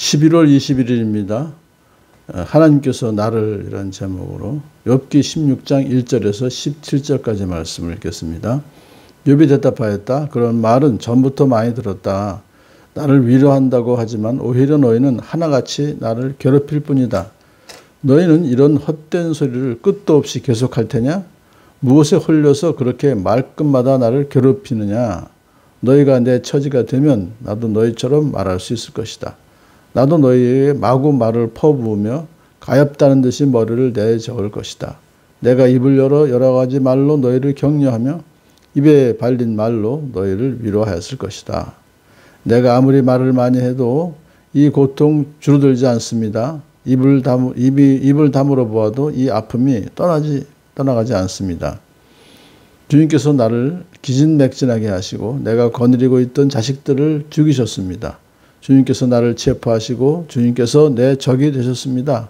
11월 21일입니다. 하나님께서 나를 이런 제목으로 욥기 16장 1절에서 17절까지 말씀을 읽겠습니다. 욥이 대답하였다. 그런 말은 전부터 많이 들었다. 나를 위로한다고 하지만 오히려 너희는 하나같이 나를 괴롭힐 뿐이다. 너희는 이런 헛된 소리를 끝도 없이 계속할 테냐? 무엇에 홀려서 그렇게 말끝마다 나를 괴롭히느냐? 너희가 내 처지가 되면 나도 너희처럼 말할 수 있을 것이다. 나도 너희에게 마구 말을 퍼부으며 가엾다는 듯이 머리를 내저을 것이다. 내가 입을 열어 여러 가지 말로 너희를 격려하며 입에 발린 말로 너희를 위로하였을 것이다. 내가 아무리 말을 많이 해도 이 고통 줄어들지 않습니다. 입을 다물어 보아도 이 아픔이 떠나가지 않습니다. 주님께서 나를 기진맥진하게 하시고 내가 거느리고 있던 자식들을 죽이셨습니다. 주님께서 나를 체포하시고 주님께서 내 적이 되셨습니다.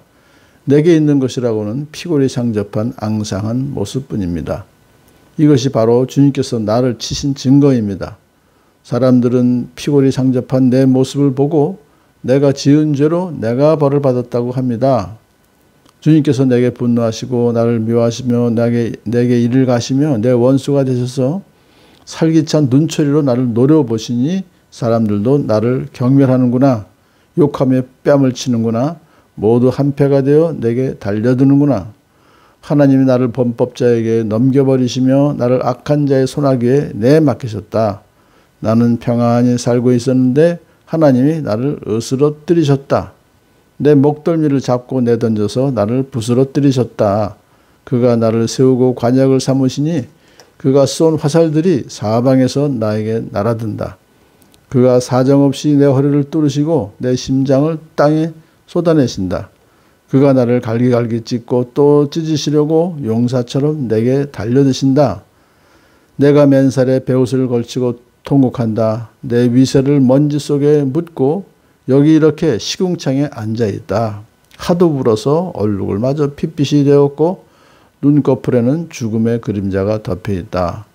내게 있는 것이라고는 피골이 상접한 앙상한 모습뿐입니다. 이것이 바로 주님께서 나를 치신 증거입니다. 사람들은 피골이 상접한 내 모습을 보고 내가 지은 죄로 내가 벌을 받았다고 합니다. 주님께서 내게 분노하시고 나를 미워하시며 내게 이를 가시며 내 원수가 되셔서 살기찬 눈초리로 나를 노려보시니 사람들도 나를 경멸하는구나. 욕하며 뺨을 치는구나. 모두 한패가 되어 내게 달려드는구나. 하나님이 나를 범법자에게 넘겨버리시며 나를 악한 자의 손아귀에 내맡기셨다. 나는 평안히 살고 있었는데 하나님이 나를 으스러뜨리셨다. 내 목덜미를 잡고 내던져서 나를 부스러뜨리셨다. 그가 나를 세우고 관역을 삼으시니 그가 쏜 화살들이 사방에서 나에게 날아든다. 그가 사정없이 내 허리를 뚫으시고 내 심장을 땅에 쏟아내신다. 그가 나를 갈기갈기 찢고 또 찢으시려고 용사처럼 내게 달려드신다. 내가 맨살에 베옷을 걸치고 통곡한다. 내 위세를 먼지 속에 묻고 여기 이렇게 시궁창에 앉아있다. 하도 불어서 얼룩을마저 핏빛이 되었고 눈꺼풀에는 죽음의 그림자가 덮여있다.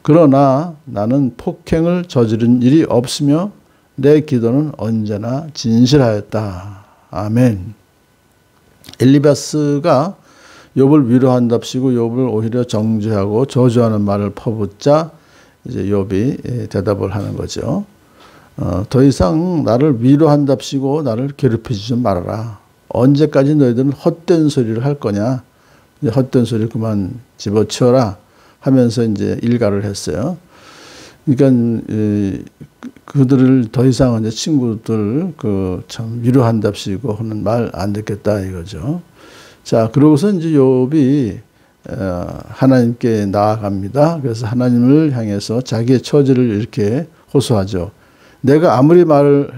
그러나 나는 폭행을 저지른 일이 없으며 내 기도는 언제나 진실하였다. 아멘. 엘리바스가 욥을 위로한답시고 욥을 오히려 정죄하고 저주하는 말을 퍼붓자 이제 욥이 대답을 하는 거죠. 더 이상 나를 위로한답시고 나를 괴롭히지 좀 말아라. 언제까지 너희들은 헛된 소리를 할 거냐? 헛된 소리 그만 집어치워라. 하면서 이제 일가를 했어요. 그러니까 그들을 더 이상 이제 친구들 참 위로한답시고 하는 말 안 듣겠다 이거죠. 자, 그러고서 이제 욥이 하나님께 나아갑니다. 그래서 하나님을 향해서 자기의 처지를 이렇게 호소하죠. 내가 아무리 말을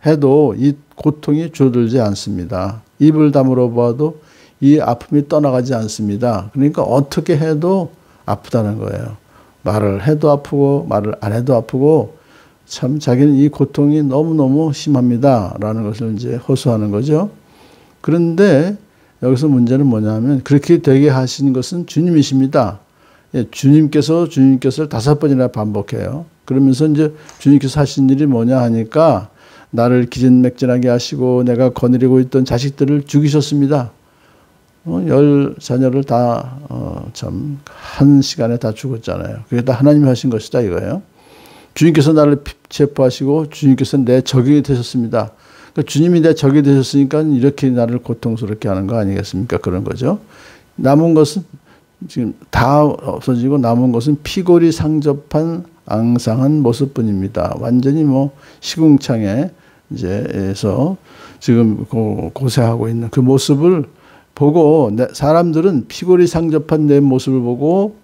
해도 이 고통이 줄어들지 않습니다. 입을 다물어 보아도 이 아픔이 떠나가지 않습니다. 그러니까 어떻게 해도 아프다는 거예요. 말을 해도 아프고 말을 안 해도 아프고 참 자기는 이 고통이 너무너무 심합니다. 라는 것을 이제 호소하는 거죠. 그런데 여기서 문제는 뭐냐면 그렇게 되게 하신 것은 주님이십니다. 주님께서 5번이나 반복해요. 그러면서 이제 주님께서 하신 일이 뭐냐 하니까 나를 기진맥진하게 하시고 내가 거느리고 있던 자식들을 죽이셨습니다. 10자녀를 다 참 한 시간에 다 죽었잖아요. 그게 다 하나님이 하신 것이다 이거예요. 주님께서 나를 체포하시고 주님께서 내 적이 되셨습니다. 그러니까 주님이 내 적이 되셨으니까 이렇게 나를 고통스럽게 하는 거 아니겠습니까? 그런 거죠. 남은 것은 지금 다 없어지고 남은 것은 피골이 상접한 앙상한 모습뿐입니다. 완전히 뭐 시궁창에 이제에서 지금 고생하고 있는 그 모습을 보고 사람들은 피골이 상접한 내 모습을 보고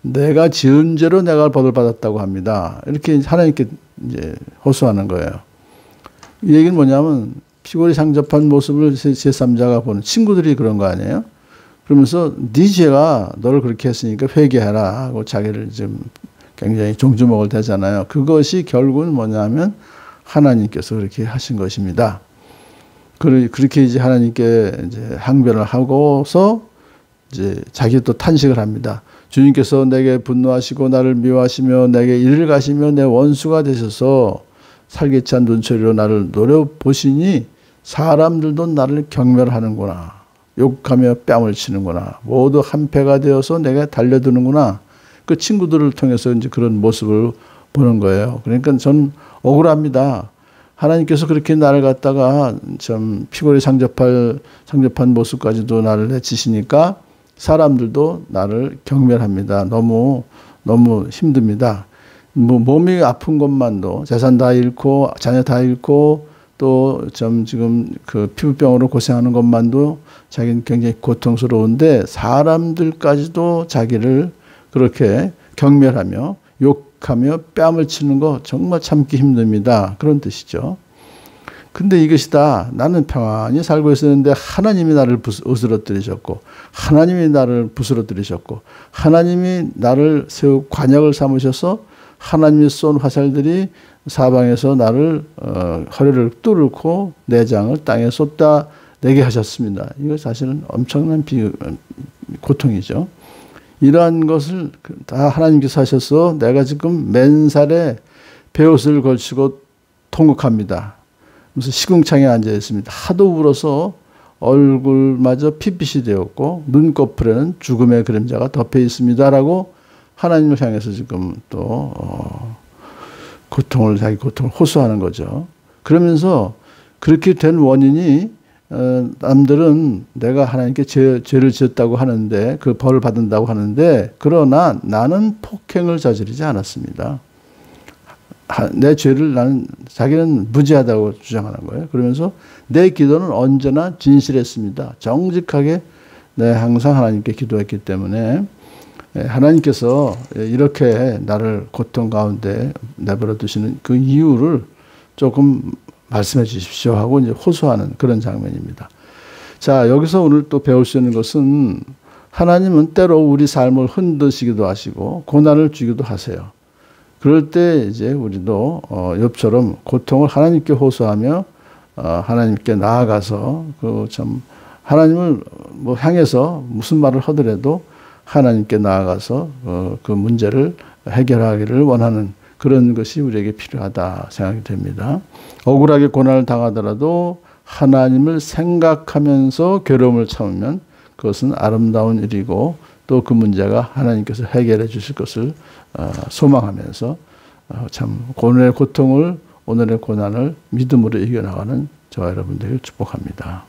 내가 지은 죄로 내가 벌을 받았다고 합니다. 이렇게 하나님께 이제 호소하는 거예요. 이 얘기는 뭐냐면 피골이 상접한 모습을 제3자가 보는 친구들이 그런 거 아니에요? 그러면서 네 죄가 너를 그렇게 했으니까 회개하라 하고 자기를 좀 굉장히 종주먹을 대잖아요. 그것이 결국은 뭐냐면 하나님께서 그렇게 하신 것입니다. 그렇게 이제 하나님께 이제 항변을 하고서 이제 자기 또 탄식을 합니다. 주님께서 내게 분노하시고 나를 미워하시며 내게 이를 가시며 내 원수가 되셔서 살기찬 눈초리로 나를 노려보시니 사람들도 나를 경멸하는구나. 욕하며 뺨을 치는구나. 모두 한패가 되어서 내게 달려드는구나. 그 친구들을 통해서 이제 그런 모습을 보는 거예요. 그러니까 저는 억울합니다. 하나님께서 그렇게 나를 갖다가 좀 피골이 상접한 모습까지도 나를 내치시니까 사람들도 나를 경멸합니다. 너무 힘듭니다. 뭐 몸이 아픈 것만도 재산 다 잃고 자녀 다 잃고 또 좀 지금 그 피부병으로 고생하는 것만도 자기는 굉장히 고통스러운데 사람들까지도 자기를 그렇게 경멸하며 욕하며 뺨을 치는 거 정말 참기 힘듭니다. 그런 뜻이죠. 근데 이것이 다 나는 평안히 살고 있었는데 하나님이 나를 으스러뜨리셨고 하나님이 나를 부스러뜨리셨고 하나님이 나를 세우 관역을 삼으셔서 하나님이 쏜 화살들이 사방에서 나를 허리를 뚫고 내장을 땅에 쏟다 내게 하셨습니다. 이거 사실은 엄청난 고통이죠. 이러한 것을 다 하나님께서 하셔서 내가 지금 맨살에 베옷을 걸치고 통곡합니다. 무슨 시궁창에 앉아 있습니다. 하도 울어서 얼굴마저 핏빛이 되었고 눈꺼풀에는 죽음의 그림자가 덮여 있습니다라고 하나님을 향해서 지금 또 자기 고통을 호소하는 거죠. 그러면서 그렇게 된 원인이 남들은 내가 하나님께 죄를 지었다고 하는데 그 벌을 받는다고 하는데 그러나 나는 폭행을 저지르지 않았습니다. 내 죄를 자기는 무죄하다고 주장하는 거예요. 그러면서 내 기도는 언제나 진실했습니다. 정직하게 항상 하나님께 기도했기 때문에 하나님께서 이렇게 나를 고통 가운데 내버려 두시는 그 이유를 조금 말씀해 주십시오 하고 이제 호소하는 그런 장면입니다. 자, 여기서 오늘 또 배울 수 있는 것은 하나님은 때로 우리 삶을 흔드시기도 하시고 고난을 주기도 하세요. 그럴 때 이제 우리도 욥처럼 고통을 하나님께 호소하며 하나님께 나아가서 하나님을 향해서 무슨 말을 하더라도 하나님께 나아가서 그 문제를 해결하기를 원하는 그런 것이 우리에게 필요하다 생각이 됩니다. 억울하게 고난을 당하더라도 하나님을 생각하면서 괴로움을 참으면 그것은 아름다운 일이고 또 그 문제가 하나님께서 해결해 주실 것을 소망하면서 참 오늘의 고통을 오늘의 고난을 믿음으로 이겨나가는 저와 여러분들을 축복합니다.